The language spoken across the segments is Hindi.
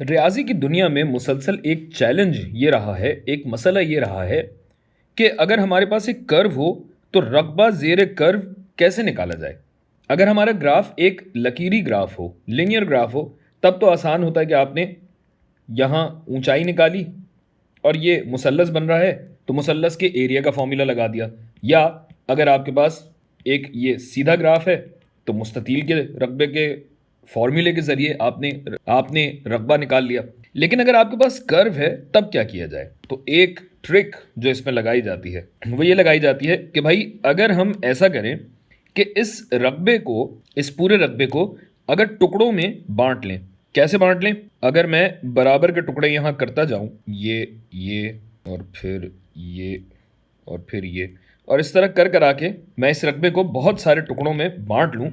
रियाजी की दुनिया में मुसलसल एक चैलेंज ये रहा है, एक मसला ये रहा है कि अगर हमारे पास एक कर्व हो तो रकबा ज़ेर कर्व कैसे निकाला जाए। अगर हमारा ग्राफ एक लकीरी ग्राफ हो, लिनियर ग्राफ हो, तब तो आसान होता है कि आपने यहाँ ऊंचाई निकाली और ये मुसल्लस बन रहा है तो मुसल्लस के एरिया का फॉर्मूला लगा दिया, या अगर आपके पास एक ये सीधा ग्राफ है तो मुस्ततील के रकबे के फॉर्मूले के ज़रिए आपने आपने रकबा निकाल लिया। लेकिन अगर आपके पास कर्व है तब क्या किया जाए? तो एक ट्रिक जो इसमें लगाई जाती है वो ये लगाई जाती है कि भाई अगर हम ऐसा करें कि इस रकबे को, इस पूरे रकबे को अगर टुकड़ों में बांट लें। कैसे बांट लें? अगर मैं बराबर के टुकड़े यहाँ करता जाऊँ, ये और फिर ये और फिर ये, और इस तरह कर करा के मैं इस रकबे को बहुत सारे टुकड़ों में बांट लूँ,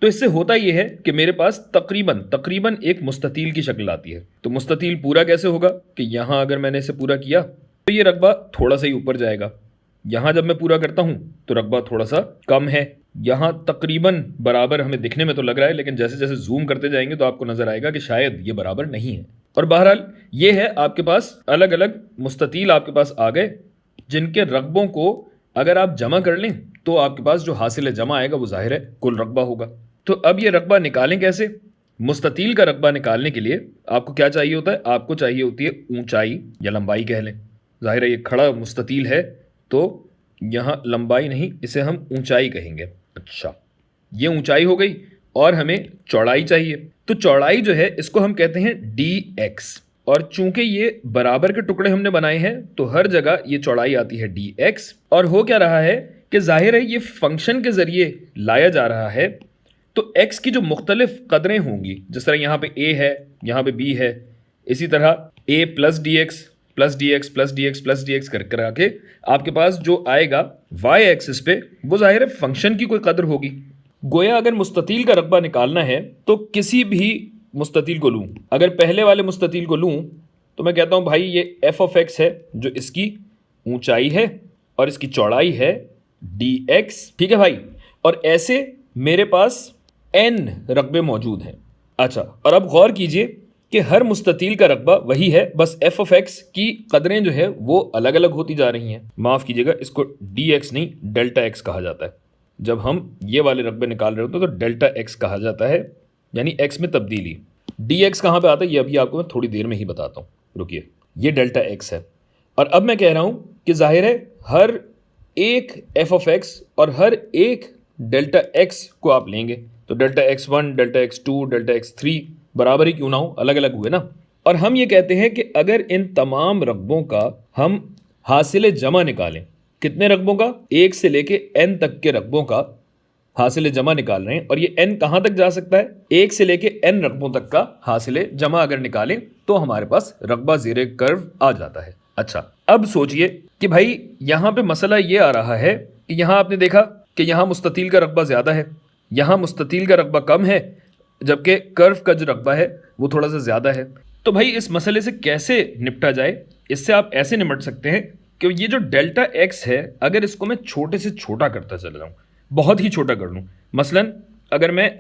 तो इससे होता यह है कि मेरे पास तकरीबन तकरीबन एक मुस्ततील की शक्ल आती है। तो मुस्ततील पूरा कैसे होगा कि यहाँ अगर मैंने इसे पूरा किया तो ये रकबा थोड़ा सा ही ऊपर जाएगा। यहाँ जब मैं पूरा करता हूँ तो रकबा थोड़ा सा कम है। यहाँ तकरीबन बराबर हमें दिखने में तो लग रहा है, लेकिन जैसे जैसे जूम करते जाएंगे तो आपको नजर आएगा कि शायद ये बराबर नहीं है। और बहरहाल ये है, आपके पास अलग अलग मुस्ततील आपके पास आ गए, जिनके रकबों को अगर आप जमा कर लें तो आपके पास जो हासिल जमा आएगा वो जाहिर है कुल रकबा होगा। तो अब ये रकबा निकालें कैसे? मुस्ततील का रकबा निकालने के लिए आपको क्या चाहिए होता है? आपको चाहिए होती है ऊंचाई या लंबाई कह लें। जाहिर है ये खड़ा मुस्ततील है तो यहाँ लंबाई नहीं, इसे हम ऊंचाई कहेंगे। अच्छा, ये ऊंचाई हो गई और हमें चौड़ाई चाहिए। तो चौड़ाई जो है इसको हम कहते हैं dx, और चूंकि ये बराबर के टुकड़े हमने बनाए हैं तो हर जगह ये चौड़ाई आती है dx। और हो क्या रहा है कि जाहिर है ये फंक्शन के जरिए लाया जा रहा है, तो x की जो मुख्तलिफ कदरें होंगी, जिस तरह यहाँ पे a है, यहाँ पे b है, इसी तरह a plus D x plus D x plus D x plus D x कर कर आके आपके पास जो आएगा y एक्सिस पे, वो जाहिर है फंक्शन की कोई कदर होगी। गोया अगर मुस्ततील का रकबा निकालना है तो किसी भी मुस्ततील को लूँ, अगर पहले वाले मुस्ततील को लूँ तो मैं कहता हूँ भाई ये f ऑफ x है जो इसकी ऊंचाई है और इसकी चौड़ाई है dx, ठीक है भाई। और ऐसे मेरे पास n रकबे मौजूद हैं। अच्छा, और अब गौर कीजिए कि हर मुस्ततील का रकबा वही है, बस f ऑफ x की कदरें जो है वो अलग अलग होती जा रही हैं। माफ़ कीजिएगा, इसको dx नहीं डेल्टा x कहा जाता है। जब हम ये वाले रकबे निकाल रहे होते हैं तो डेल्टा x कहा जाता है, यानी x में तब्दीली। dx कहाँ पे आता है ये अभी आपको मैं थोड़ी देर में ही बताता हूँ, रुकिए। ये डेल्टा x है। और अब मैं कह रहा हूँ कि जाहिर है हर एक f ऑफ x और हर एक डेल्टा x को आप लेंगे तो delta x1, delta x2, delta x3 बराबर ही क्यों ना हो, अलग अलग हुए ना। और हम ये कहते हैं कि अगर इन तमाम रकबों का हम हासिल जमा निकालें, कितने रकबों का? 1 से लेके n तक के रकबों का हासिल जमा निकाल रहे हैं, और ये n कहाँ तक जा सकता है? 1 से लेके n रकबों तक का हासिल जमा अगर निकालें तो हमारे पास रकबा ज़ेरे कर्व आ जाता है। अच्छा, अब सोचिए कि भाई यहाँ पे मसला ये आ रहा है कि यहाँ आपने देखा कि यहाँ मुस्ततील का रकबा ज़्यादा है, यहाँ मुस्ततील का रकबा कम है, जबकि कर्व का जो रकबा है वो थोड़ा सा ज़्यादा है। तो भाई इस मसले से कैसे निपटा जाए? इससे आप ऐसे निपट सकते हैं कि ये जो डेल्टा x है, अगर इसको मैं छोटे से छोटा करता चला जाऊँ, बहुत ही छोटा कर लूँ, मसलन अगर मैं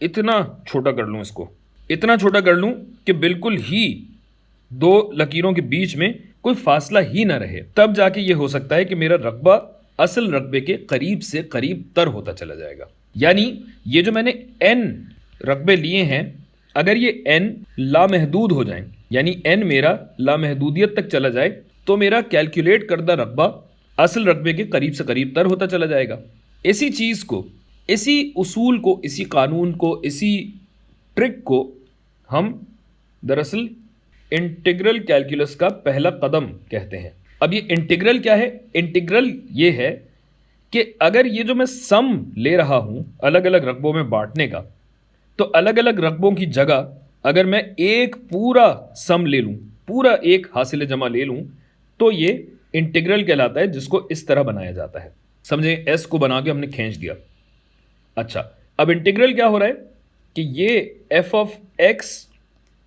इतना छोटा कर लूँ, इसको इतना छोटा कर लूँ कि बिल्कुल ही दो लकीरों के बीच में कोई फासला ही ना रहे, तब जाके ये हो सकता है कि मेरा रकबा असल रकबे के करीब से करीब तर होता चला जाएगा। यानी ये जो मैंने n रकबे लिए हैं, अगर ये n लामहदूद हो जाएं, यानी n मेरा लामहदूदियत तक चला जाए, तो मेरा कैलकुलेट करदा रकबा असल रकबे के करीब से करीब तर होता चला जाएगा। इसी चीज़ को, इसी उसूल को, इसी कानून को, इसी ट्रिक को हम दरअसल इंटीग्रल कैलकुलस का पहला कदम कहते हैं। अब ये इंटीग्रल क्या है? इंटीग्रल ये है कि अगर ये जो मैं सम ले रहा हूँ अलग अलग रकबों में बांटने का, तो अलग अलग रकबों की जगह अगर मैं एक पूरा सम ले लूँ, पूरा एक हासिल जमा ले लूँ, तो ये इंटीग्रल कहलाता है, जिसको इस तरह बनाया जाता है। समझे, s को बना के हमने खींच दिया। अच्छा, अब इंटीग्रल क्या हो रहा है कि ये f ऑफ x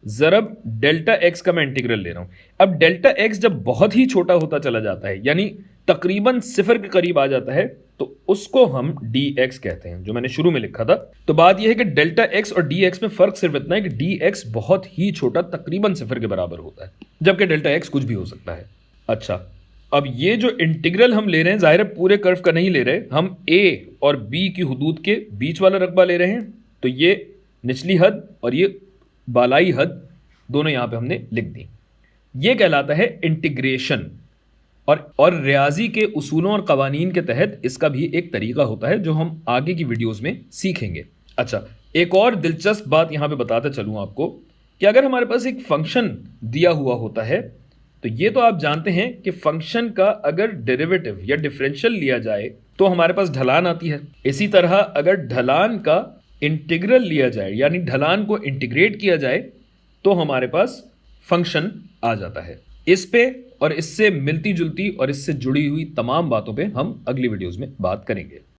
ज़रब डेल्टा x का मैं इंटीग्रल ले रहा हूँ। अब डेल्टा x जब बहुत ही छोटा होता चला जाता है, यानी तकरीबन सिफर के करीब आ जाता है तो उसको हम dx कहते हैं, जो मैंने शुरू में लिखा था। तो बात यह है कि डेल्टा x और dx में फर्क सिर्फ इतना है कि dx बहुत ही छोटा, तकरीबन सिफर के बराबर होता है, जबकि डेल्टा x कुछ भी हो सकता है। अच्छा, अब ये जो इंटीग्रल हम ले रहे हैं, जाहिर है पूरे कर्व का नहीं ले रहे, हम a और b की हुदूद के बीच वाला रकबा ले रहे हैं। तो ये निचली हद और ये बालाई हद दोनों यहां पे हमने लिख दी। ये कहलाता है इंटीग्रेशन। और रियाजी के उसूलों और कवानीन के तहत इसका भी एक तरीका होता है जो हम आगे की वीडियोस में सीखेंगे। अच्छा, एक और दिलचस्प बात यहां पे बताता चलूं आपको कि अगर हमारे पास एक फंक्शन दिया हुआ होता है तो ये तो आप जानते हैं कि फंक्शन का अगर डेरिवेटिव या डिफरेंशियल लिया जाए तो हमारे पास ढलान आती है। इसी तरह अगर ढलान का इंटीग्रल लिया जाए, यानी ढलान को इंटीग्रेट किया जाए, तो हमारे पास फंक्शन आ जाता है। इस पे और इससे मिलती जुलती और इससे जुड़ी हुई तमाम बातों पे हम अगली वीडियोस में बात करेंगे।